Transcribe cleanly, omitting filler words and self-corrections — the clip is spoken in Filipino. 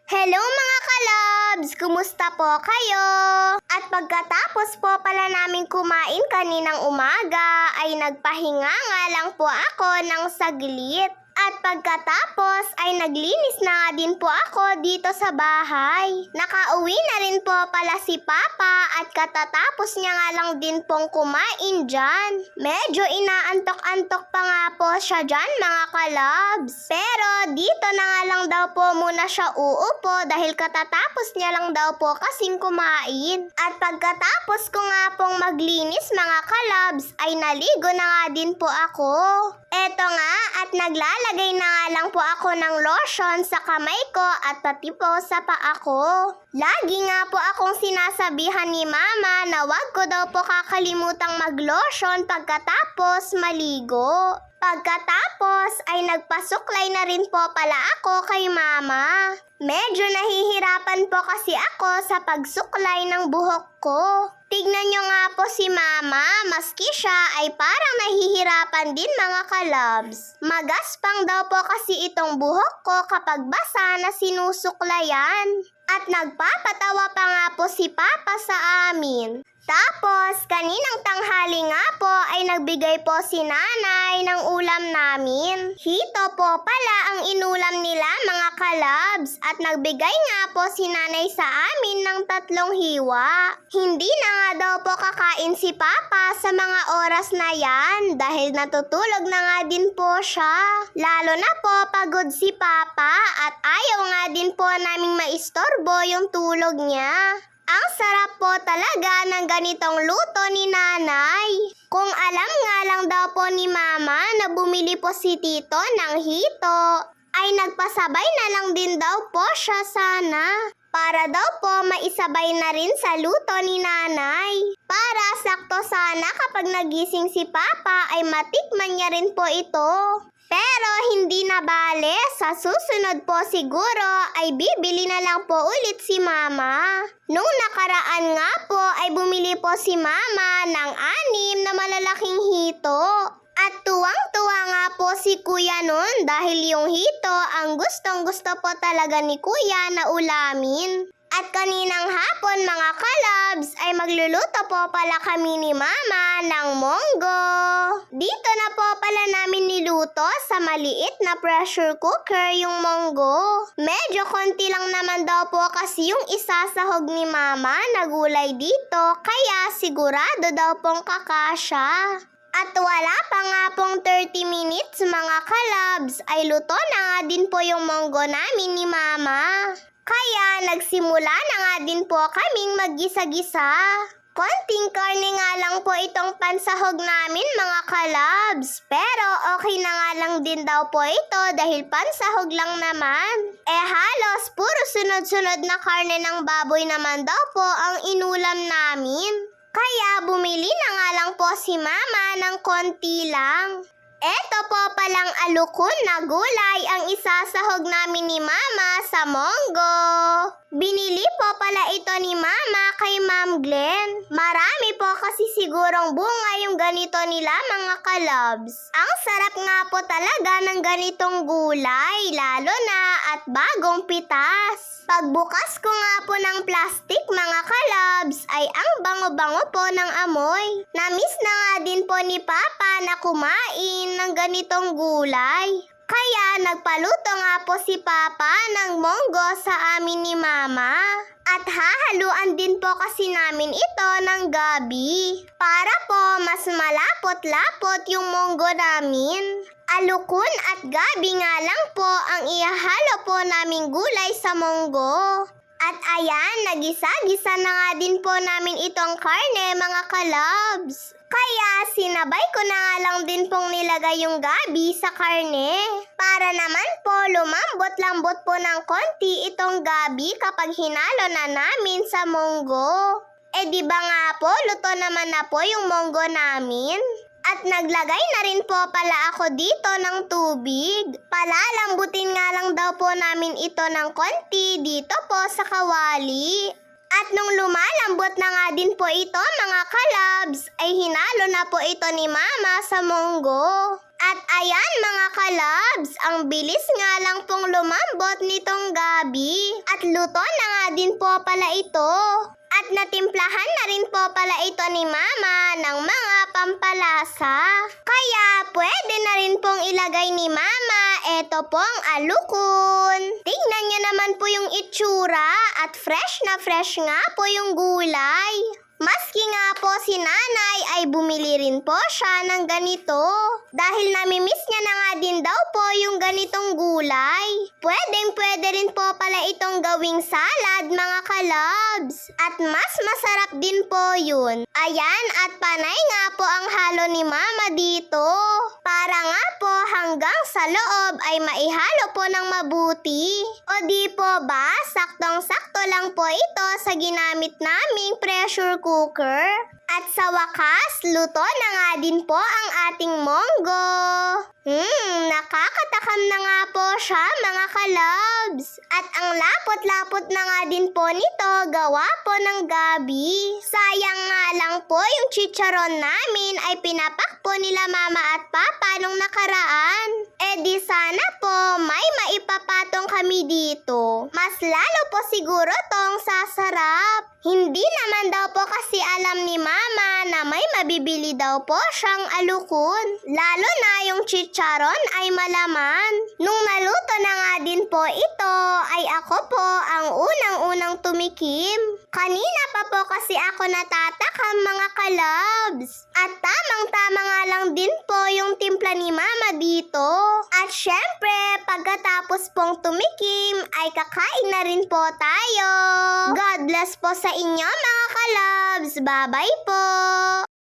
Hello mga kalabs! Kumusta po kayo? At pagkatapos po pala namin kumain kaninang umaga ay nagpahinga nga lang po ako ng saglit. At pagkatapos ay naglinis na nga din po ako dito sa bahay. Nakauwi na rin po pala si Papa at katatapos niya nga lang din pong kumain dyan. Medyo inaantok-antok pa nga po siya dyan mga kalabs. Pero dito na nga lang daw po muna siya uupo dahil katatapos niya lang daw po kasing kumain. At pagkatapos ko nga pong maglinis mga kalabs ay naligo na nga din po ako. Eto nga at naglalagay na nga lang po ako ng lotion sa kamay ko at pati po sa paa ko. Lagi nga po akong sinasabihan ni Mama na wag ko daw po kakalimutang mag-lotion pagkatapos maligo. Pagkatapos ay nagpasuklay na rin po pala ako kay Mama. Medyo nahihirapan po kasi ako sa pagsuklay ng buhok ko. Tignan nyo nga po si Mama, maski siya ay parang nahihirapan din mga kalabs. Magaspang daw po kasi itong buhok ko kapag basa na sinusuklayan. At nagpapatawa pa nga po si Papa sa amin. Tapos, kaninang tanghali nga po ay nagbigay po si Nanay ng ulam namin. Hito po pala ang inulam nila mga kalabs at nagbigay nga po si Nanay sa amin ng 3 hiwa. Hindi na nga daw po kakain si Papa sa mga oras na yan dahil natutulog na nga din po siya. Lalo na po pagod si Papa at ayaw nga din po naming maistorbo yung tulog niya. Ang sarap po talaga ng ganitong luto ni Nanay. Kung alam nga lang daw po ni Mama na bumili po si Tito ng hito, ay nagpasabay na lang din daw po siya sana. Para daw po maisabay na rin sa luto ni Nanay. Para sakto sana kapag nagising si Papa ay matikman niya rin po ito. Pero hindi na bale, sa susunod po siguro ay bibili na lang po ulit si Mama. Nung nakaraan nga po ay bumili po si Mama ng 6 na malalaking hito. At tuwang-tuwa nga po si Kuya nun dahil yung hito ang gustong-gusto po talaga ni Kuya na ulamin. At kaninang hapon mga kalabs ay magluluto po pala kami ni Mama ng monggo. Dito na po pala namin niluto sa maliit na pressure cooker yung monggo. Medyo konti lang naman daw po kasi yung isasahog ni Mama na gulay dito kaya sigurado daw pong kakasya. At wala pa nga pong 30 minutes mga kalabs ay luto na nga din po yung monggo namin ni Mama. Kaya nagsimula na nga din po kaming maggisa-gisa. Konting karne nga lang po itong pansahog namin mga kalabs. Pero okay na nga lang din daw po ito dahil pansahog lang naman. Halos puro sunod-sunod na karne ng baboy naman daw po ang inulam namin. Kaya bumili na nga lang po si Mama ng konti lang. Eto po palang alukon na gulay ang isasahog namin ni Mama sa monggo. Binili po pala ito ni Mama kay Ma'am Glenn. Marami po kasi sigurong bunga yung ganito nila mga kalabs. Ang sarap nga po talaga ng ganitong gulay, lalo na at bagong pitas. Pagbukas ko nga po ng plastic mga kalabs ay ang bango-bango po ng amoy. Namiss na nga din po ni Papa na kumain ng ganitong gulay. Kaya nagpaluto nga po si Papa ng monggo sa amin ni Mama. At hahaluan din po kasi namin ito ng gabi. Para po mas malapot-lapot yung monggo namin. Alukon at gabi nga lang po ang ihahalo po naming gulay sa monggo. At ayan, nagisa-gisa na nga din po namin itong karne mga kalabs. Kaya sinabay ko na nga lang din pong nilagay yung gabi sa karne. Para naman po lumambot-lambot po ng konti itong gabi kapag hinalo na namin sa monggo. Di ba nga po, luto naman na po yung monggo namin. At naglagay na rin po pala ako dito ng tubig. Palalambutin nga lang daw po namin ito ng konti dito po sa kawali. At nung lumalambot na nga din po ito mga kalabs, ay hinalo na po ito ni Mama sa monggo. At ayan mga kalabs, ang bilis nga lang pong lumambot nitong gabi. At luto na nga din po pala ito. At natimplahan na rin po pala ito ni Mama ng mga pampalasa. Kaya pwede na rin pong ilagay ni Mama ito pong alukon. Tingnan niyo naman po yung itsura at fresh na fresh nga po yung gulay. Maski nga po si nanay ay bumili rin po siya ng ganito. Dahil namimiss niya na nga din daw po yung ganitong gulay. Pwedeng-pwede rin po pala itong gawing salad mga kalabs. At mas masarap din po yun. Ayan, at panay nga po ang halo ni Mama dito. Para nga po hanggang sa loob ay maihalo po ng mabuti. O di po ba, saktong-sakto lang po ito sa ginamit naming pressure cooker. At sa wakas, luto na nga din po ang ating monggo. Nakakatakam na nga po siya mga kalabs. At ang lapot-lapot na nga din po nito gawa po ng gabi. Sayang nga lang po yung chicharon namin ay pinapak po nila Mama at Papa nung nakaraan. Di sana po may maipapatong kami dito. Mas lalo po siguro tong sasarap. Hindi naman daw po kasi alam ni Mama na may mabibili daw po siyang alukon. Lalo na yung chicharon ay malaman. Nung naluto na nga din po ito, ay ako po ang unang-unang tumikim. Kanina pa po kasi ako natatakam mga kalabs. At tamang-tama nga lang din po yung timpla ni Mama dito. At syempre, pagkatapos pong tumikim, ay kakain na rin po tayo. God bless po sa inyo mga kalabs. Bye-bye po!